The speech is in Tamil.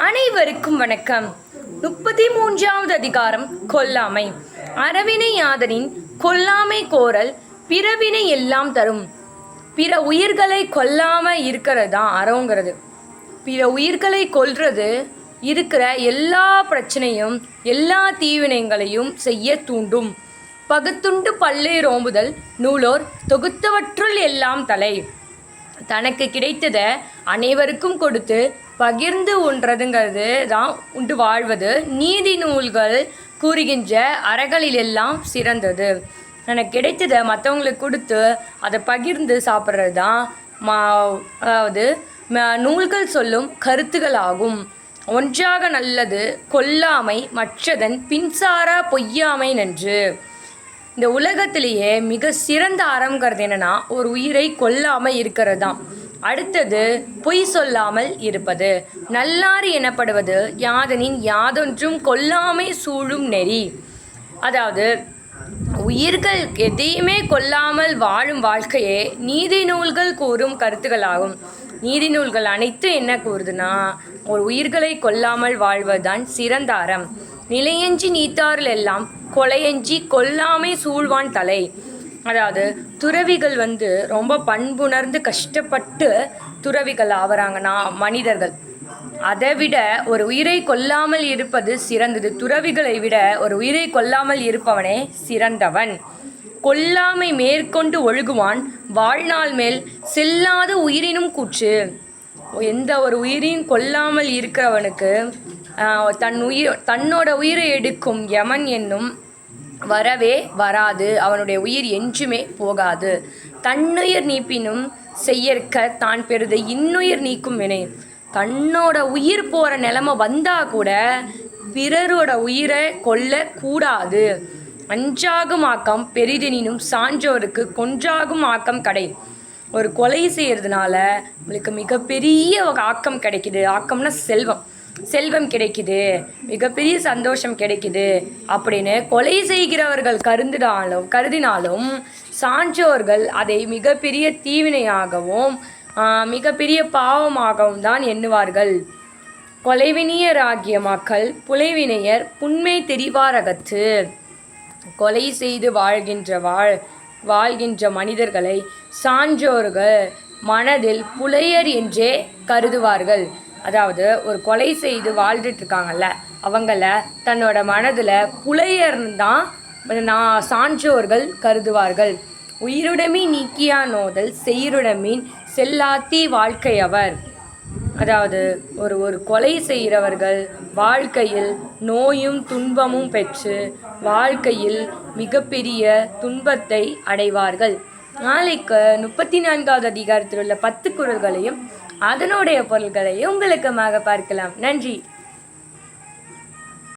அனைவருக்கும் வணக்கம். 33வது அதிகாரம் கொல்லாமை. அறவினை யாதனின் கொல்லாமை கோரல் பிறவினை எல்லாம் தரும். பிற உயிர்களை கொல்லாமல் இருக்கிறது தான் அறங்கிறது. பிற உயிர்களை கொல்றது இருக்கிற எல்லா பிரச்சனையும் எல்லா தீவினைகளையும் செய்ய தூண்டும். பகுத்துண்டு பல்லை ரோம்புதல் நூலோர் தொகுத்தவற்றுள் எல்லாம் தலை. தனக்கு கிடைத்ததை அனைவருக்கும் கொடுத்து பகிர்ந்து உண்றதுங்கிறது தான் உண்டு வாழ்வது நீதி நூல்கள் கூறுகின்ற அறங்களிலெல்லாம் சிறந்தது. எனக்கு கிடைத்ததை மற்றவங்களுக்கு கொடுத்து அதை பகிர்ந்து சாப்பிட்றது தான் அதாவது நூல்கள் சொல்லும் கருத்துகளாகும். ஒன்றாக நல்லது கொல்லாமை மற்றதன் பின்சாரா பொய்யாமை நன்று. இந்த உலகத்திலேயே மிக சிறந்த அறங்கிறது என்னென்னா ஒரு உயிரை கொல்லாமல் இருக்கிறது தான். அடுத்தது பொய் சொல்லாமல் இருப்பது. நல்லாறு எனப்படுவது யாதனின் யாதொன்றும் கொல்லாமை சூழும் நெறி. அதாவது உயிர்கள் எதையுமே கொல்லாமல் வாழும் வாழ்க்கையே நீதி நூல்கள் கூறும் கருத்துக்களாகும். நீதி நூல்கள் அனைத்து என்ன கூறுதுன்னா ஒரு உயிர்களை கொல்லாமல் வாழ்வதுதான் சிறந்த அறம். நிலையஞ்சி நீத்தாரில் எல்லாம் கொலையஞ்சி கொல்லாமை சூழ்வான் தலை. அதாவது துறவிகள் ரொம்ப பண்புணர்ந்து கஷ்டப்பட்டு துறவிகள் ஆவறாங்கன்னா மனிதர்கள். அதை விட ஒரு உயிரை கொல்லாமல் இருப்பது சிறந்தது. துறவிகளை விட ஒரு உயிரை கொல்லாமல் இருப்பவனே சிறந்தவன். கொல்லாமை மேற்கொண்டு ஒழுகுவான் வாழ்நாள் மேல் செல்லாத உயிரினும் கூற்று. எந்த ஒரு உயிரையும் கொல்லாமல் இருக்கிறவனுக்கு தன்னோட உயிரை எடுக்கும் யமன் என்னும் வரவே வராது. அவனுடைய உயிர் என்றுமே போகாது. தன்னுயிர் நீப்பினும் செய்யற்க தான் பெறுது இன்னுயிர் நீக்கும் வினை. தன்னோட உயிர் போகிற நிலைமை வந்தால் கூட பிறரோட உயிரை கொல்லக்கூடாது. அஞ்சாகும் ஆக்கம் பெரிதெனினும் சான்றோருக்கு கொன்றாகும் ஆக்கம் கடை. ஒரு கொலை செய்கிறதுனால உங்களுக்கு மிகப்பெரிய ஆக்கம் கிடைக்குது. ஆக்கம்னா செல்வம் கிடைக்குது, மிகப்பெரிய சந்தோஷம் கிடைக்குது அப்படின்னு கொலை செய்கிறவர்கள் கருதினாலும் சான்றோர்கள் அதை மிகப்பெரிய தீவினையாகவும் மிகப்பெரிய பாவமாகவும் தான் எண்ணுவார்கள். கொலைவினியராகிய மக்கள் புலைவினையர் புன்மை தெரிவாரகத்து. கொலை செய்து வாழ்கின்ற மனிதர்களை சான்றோர்கள் மனதில் புலையர் என்றே கருதுவார்கள். அதாவது ஒரு கொலை செய்து வாழ்ந்துட்டுருக்காங்கல்ல அவங்கள தன்னோட மனதில் புலையர்னு தான் சான்றோர்கள் கருதுவார்கள். உயிருடமி நீக்கியா நோதல் செய்யுடமீன் செல்லாத்தி வாழ்க்கையவர். அதாவது ஒரு கொலை செய்கிறவர்கள் வாழ்க்கையில் நோயும் துன்பமும் பெற்று வாழ்க்கையில் மிகப்பெரிய துன்பத்தை அடைவார்கள். நாளைக்கு 34வது அதிகாரத்தில் உள்ள 10 குறள்களையும் அதனுடைய பொருள்களையும் உங்களுக்குமாக பார்க்கலாம். நன்றி.